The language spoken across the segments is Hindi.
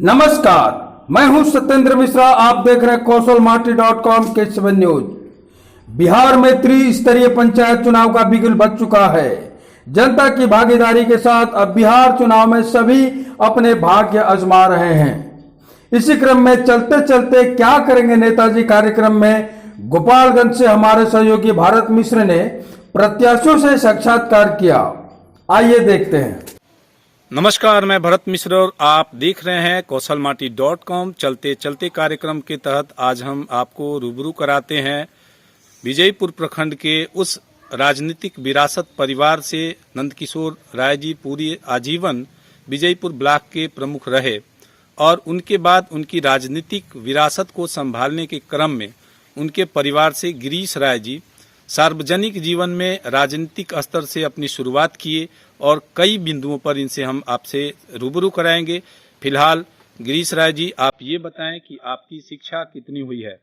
नमस्कार, मैं हूं सत्येंद्र मिश्रा। आप देख रहे हैं कौशलमाटी.com के 7 न्यूज। बिहार में त्रिस्तरीय पंचायत चुनाव का बिगुल बज चुका है। जनता की भागीदारी के साथ अब बिहार चुनाव में सभी अपने भाग्य आजमा रहे हैं। इसी क्रम में चलते चलते क्या करेंगे नेताजी कार्यक्रम में गोपालगंज से हमारे सहयोगी भारत मिश्र ने प्रत्याशियों से साक्षात्कार किया। आइए देखते हैं। नमस्कार, मैं भरत मिश्र और आप देख रहे हैं कौशलमाटी.com। चलते चलते कार्यक्रम के तहत आज हम आपको रूबरू कराते हैं विजयपुर प्रखंड के उस राजनीतिक विरासत परिवार से। नंदकिशोर राय जी पूरी आजीवन विजयपुर ब्लॉक के प्रमुख रहे और उनके बाद उनकी राजनीतिक विरासत को संभालने के क्रम में उनके परिवार से गिरीश राय जी सार्वजनिक जीवन में राजनीतिक स्तर से अपनी शुरुआत किए और कई बिंदुओं पर इनसे हम आपसे रूबरू कराएंगे। फिलहाल गिरीश राय जी, आप ये बताएं कि आपकी शिक्षा कितनी हुई है?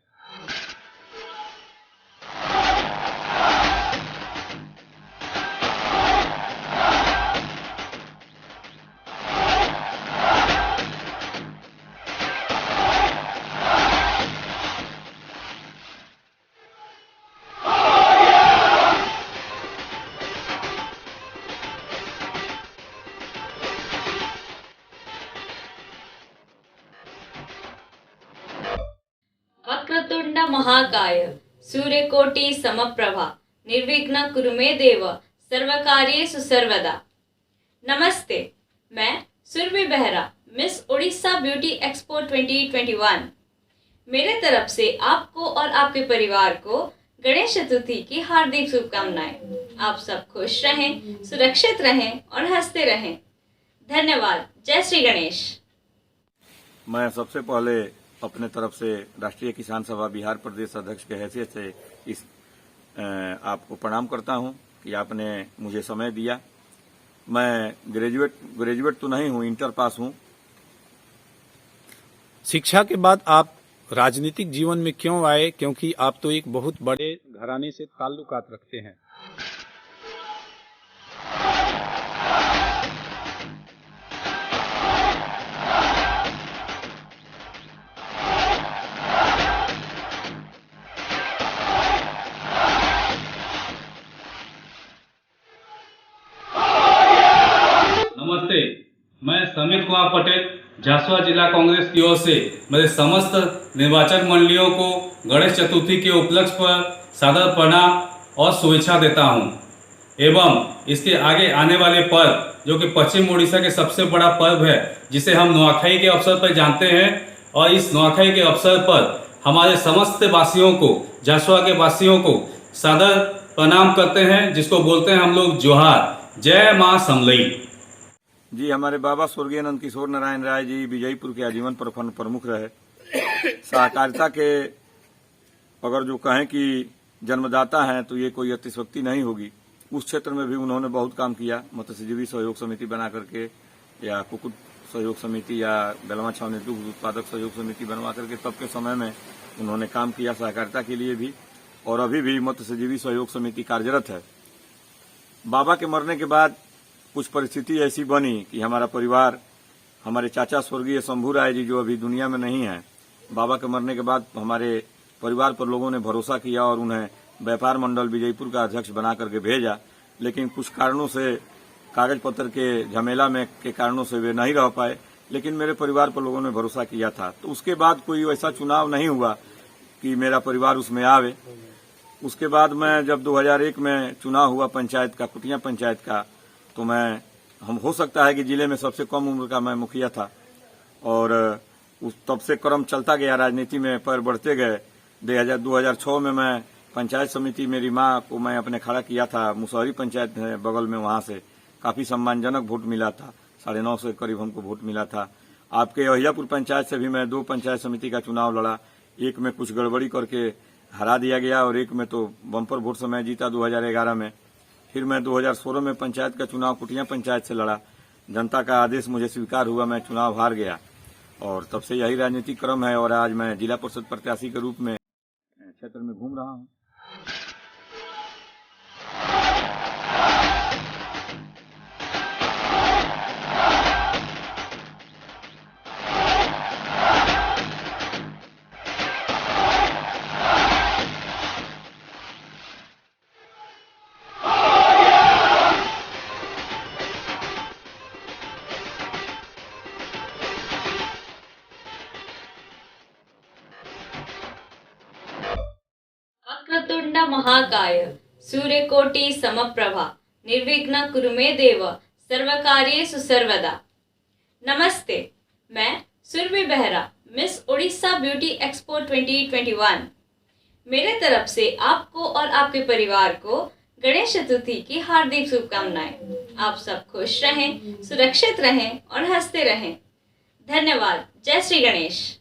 वक्रतुंड महाकाय सूर्यकोटि समप्रभा निर्विघ्न कुरु मे देव सर्वकार्येषु सर्वदा। नमस्ते, मैं Surabhi Behera, miss Odisha beauty expo 2021। मेरे तरफ से आपको और आपके परिवार को गणेश चतुर्थी की हार्दिक शुभकामनाएं। आप सब खुश रहें, सुरक्षित रहें और हंसते रहें। धन्यवाद। जय श्री गणेश। मैं सबसे पहले अपने तरफ से राष्ट्रीय किसान सभा बिहार प्रदेश अध्यक्ष के हैसियत से इस आपको प्रणाम करता हूं कि आपने मुझे समय दिया। मैं ग्रेजुएट तो नहीं हूं, इंटर पास हूं। शिक्षा के बाद आप राजनीतिक जीवन में क्यों आए? क्योंकि आप तो एक बहुत बड़े घराने से ताल्लुकात रखते हैं। नमस्ते, मैं समीर कुमार पटेल झांसवा जिला कांग्रेस की ओर से मेरे समस्त निर्वाचक मंडलियों को गणेश चतुर्थी के उपलक्ष्य पर सादर प्रणाम और शुभेच्छा देता हूं। एवं इसके आगे आने वाले पर्व जो कि पश्चिम उड़ीसा के सबसे बड़ा पर्व है, जिसे हम नुआखाई के अवसर पर जानते हैं, और इस नुआखाई के अवसर पर हमारे समस्त वासियों को, झांसवा के वासियों को सादर प्रणाम करते हैं, जिसको बोलते हैं हम लोग जोहार। जय मां समलई। जी, हमारे बाबा स्वर्गीय नंदकिशोर नारायण राय जी विजयपुर के आजीवन प्रखंड प्रमुख रहे। सहकारिता के अगर जो कहें कि जन्मदाता हैं तो ये कोई अतिशयोक्ति नहीं होगी। उस क्षेत्र में भी उन्होंने बहुत काम किया। मत्स्यजीवी सहयोग समिति बना करके, या कुक्कुट सहयोग समिति, या बेलवा छावनी दुग्ध उत्पादक सहयोग समिति बनवा करके तब के समय में उन्होंने काम किया सहकारिता के लिए भी, और अभी भी मत्स्यजीवी सहयोग समिति कार्यरत है। बाबा के मरने के बाद कुछ परिस्थिति ऐसी बनी कि हमारा परिवार, हमारे चाचा स्वर्गीय शंभू राय जी जो अभी दुनिया में नहीं है, बाबा के मरने के बाद हमारे परिवार पर लोगों ने भरोसा किया और उन्हें व्यापार मंडल विजयपुर का अध्यक्ष बना करके भेजा। लेकिन कुछ कारणों से, कागज पत्र के झमेला में के कारणों से वे नहीं रह पाए। लेकिन मेरे परिवार पर लोगों ने भरोसा किया था, तो उसके बाद कोई वैसा चुनाव नहीं हुआ कि मेरा परिवार उसमें आवे। उसके बाद मैं जब 2001 में चुनाव हुआ पंचायत का, कुटिया पंचायत का, तो हम हो सकता है कि जिले में सबसे कम उम्र का मैं मुखिया था, और तब से क्रम चलता गया, राजनीति में पैर बढ़ते गए। 2006 में मैं पंचायत समिति, मेरी मां को मैं अपने खड़ा किया था। मुसहरी पंचायत है बगल में, वहां से काफी सम्मानजनक वोट मिला था, 950 के करीब हमको वोट मिला था। आपके अहियापुर पंचायत से भी मैं 2 पंचायत समिति का चुनाव लड़ा। एक में कुछ गड़बड़ी करके हरा दिया गया और एक में तो बम्पर वोट से मैं जीता 2011 में। फिर मैं 2016 में पंचायत का चुनाव कुटिया पंचायत से लड़ा। जनता का आदेश मुझे स्वीकार हुआ, मैं चुनाव हार गया, और तब से यही राजनीतिक क्रम है। और आज मैं जिला परिषद प्रत्याशी के रूप में क्षेत्र में घूम रहा हूं। वक्रतुंड महाकाय सूर्यकोटि समप्रभा निर्विघ्न कुरु मे देव सर्वकार्येषु सर्वदा। नमस्ते, मैं Surabhi Behera, miss Odisha beauty expo 2021। मेरे तरफ से आपको और आपके परिवार को गणेश चतुर्थी की हार्दिक शुभकामनाएं। आप सब खुश रहें, सुरक्षित रहें और हंसते रहें। धन्यवाद। जय श्री गणेश।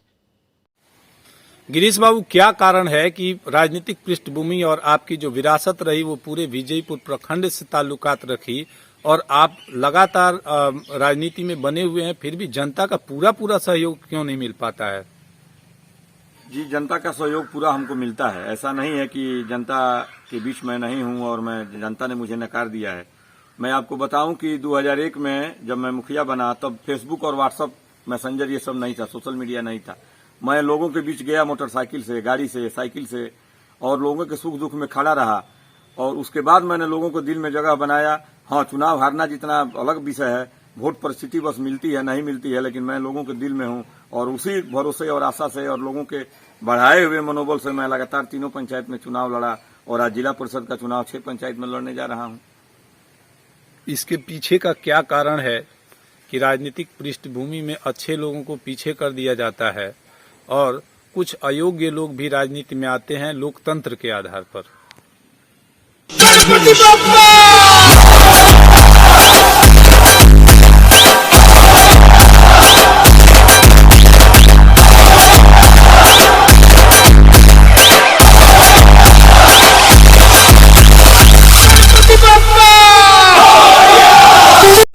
गिरीश बाबू, क्या कारण है कि राजनीतिक पृष्ठभूमि और आपकी जो विरासत रही वो पूरे विजयपुर प्रखंड से ताल्लुकात रखी और आप लगातार राजनीति में बने हुए हैं, फिर भी जनता का पूरा सहयोग क्यों नहीं मिल पाता है? जी, जनता का सहयोग पूरा हमको मिलता है। ऐसा नहीं है कि जनता के बीच में नहीं हूं और मैं जनता ने मुझे नकार दिया है। मैं आपको बताऊं कि 2001 में जब मैं मुखिया बना तब फेसबुक और व्हाट्सएप मैसेंजर ये सब नहीं था, सोशल मीडिया नहीं था। मैं लोगों के बीच गया मोटरसाइकिल से, गाड़ी से, साइकिल से, और लोगों के सुख दुख में खड़ा रहा। और उसके बाद मैंने लोगों को दिल में जगह बनाया। हाँ, चुनाव हारना जितना अलग विषय है, वोट परिस्थिति बस मिलती है नहीं मिलती है, लेकिन मैं लोगों के दिल में हूं और उसी भरोसे और आशा से और लोगों के बढ़ाए हुए मनोबल से मैं लगातार तीनों पंचायत में चुनाव लड़ा और आज जिला परिषद का चुनाव 6 पंचायत में लड़ने जा रहा हूं। इसके पीछे का क्या कारण है कि राजनीतिक पृष्ठभूमि में अच्छे लोगों को पीछे कर दिया जाता है और कुछ अयोग्य लोग भी राजनीति में आते हैं लोकतंत्र के आधार पर?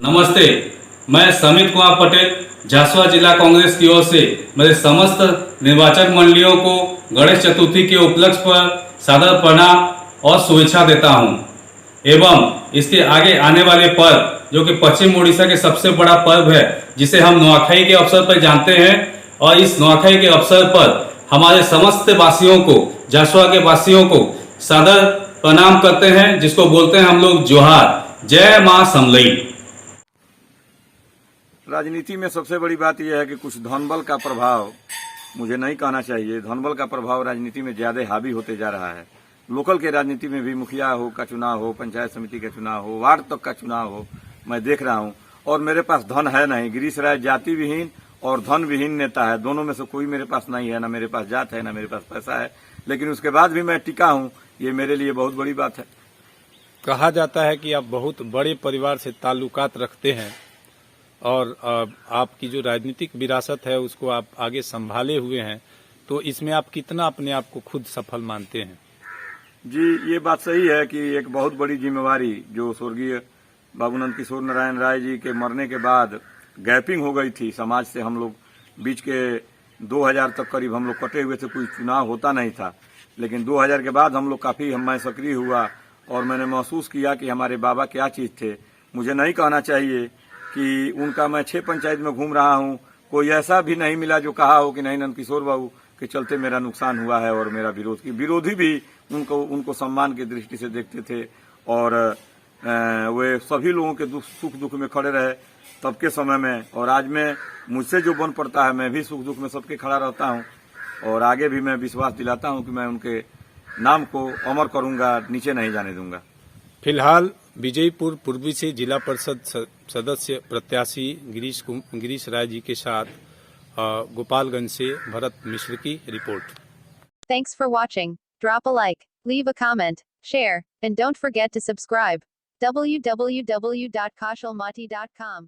नमस्ते, मैं समित कुमार पटेल झासुआ जिला कांग्रेस की ओर से मेरे समस्त निर्वाचक मंडलियों को गणेश चतुर्थी के उपलक्ष्य पर सादर प्रणाम और शुभेच्छा देता हूं एवं इसके आगे आने वाले पर्व जो कि पश्चिम उड़ीसा के सबसे बड़ा पर्व है, जिसे हम नुआखाई के अवसर पर जानते हैं, और इस नुआखाई के अवसर पर हमारे समस्त वासियों को, झासुआ के वासियों को सादर प्रणाम करते हैं, जिसको बोलते हैं हम लोग जोहार। जय मां समलई। राजनीति में सबसे बड़ी बात यह है कि कुछ धनबल का प्रभाव, मुझे नहीं कहना चाहिए, धनबल का प्रभाव राजनीति में ज्यादा हावी होते जा रहा है। लोकल के राजनीति में भी मुखिया हो का चुनाव हो, पंचायत समिति का चुनाव हो, वार्ड तक का चुनाव हो, मैं देख रहा हूं। और मेरे पास धन है नहीं। गिरीश राय जाति विहीन और धन विहीन नेता है, दोनों में से कोई मेरे पास नहीं है। ना मेरे पास जात है, ना मेरे पास पैसा है, लेकिन उसके बाद भी मैं टिका हूं। ये मेरे लिए बहुत बड़ी बात है। कहा जाता है कि आप बहुत बड़े परिवार से ताल्लुकात रखते हैं और आपकी जो राजनीतिक विरासत है उसको आप आगे संभाले हुए हैं, तो इसमें आप कितना अपने आप को खुद सफल मानते हैं? जी, ये बात सही है कि एक बहुत बड़ी जिम्मेवारी जो स्वर्गीय बाबूनंद किशोर नारायण राय जी के मरने के बाद गैपिंग हो गई थी समाज से। हम लोग बीच के 2000 तक करीब हम लोग कटे हुए थे, कोई चुनाव होता नहीं था। लेकिन 2000 के बाद हम लोग काफी मैं सक्रिय हुआ और मैंने महसूस किया कि हमारे बाबा क्या चीज थे। मुझे नहीं कहना चाहिए कि उनका मैं 6 पंचायत में घूम रहा हूं, कोई ऐसा भी नहीं मिला जो कहा हो कि नहीं नंद किशोर बाबू के चलते मेरा नुकसान हुआ है। और मेरा विरोधी भी उनको सम्मान की दृष्टि से देखते थे और वे सभी लोगों के सुख दुख में खड़े रहे तब के समय में। और आज में मुझसे जो बन पड़ता है, मैं भी सुख दुख में सबके खड़ा रहता हूं और आगे भी मैं विश्वास दिलाता हूं कि मैं उनके नाम को अमर करूंगा, नीचे नहीं जाने दूंगा। फिलहाल विजयपुर पूर्वी से जिला परिषद सदस्य प्रत्याशी गिरीश राय जी के साथ गोपालगंज से भरत मिश्र की report. Thanks for watching. Drop a like, leave a comment, share, and don't forget to subscribe. www.kaushal.mati.com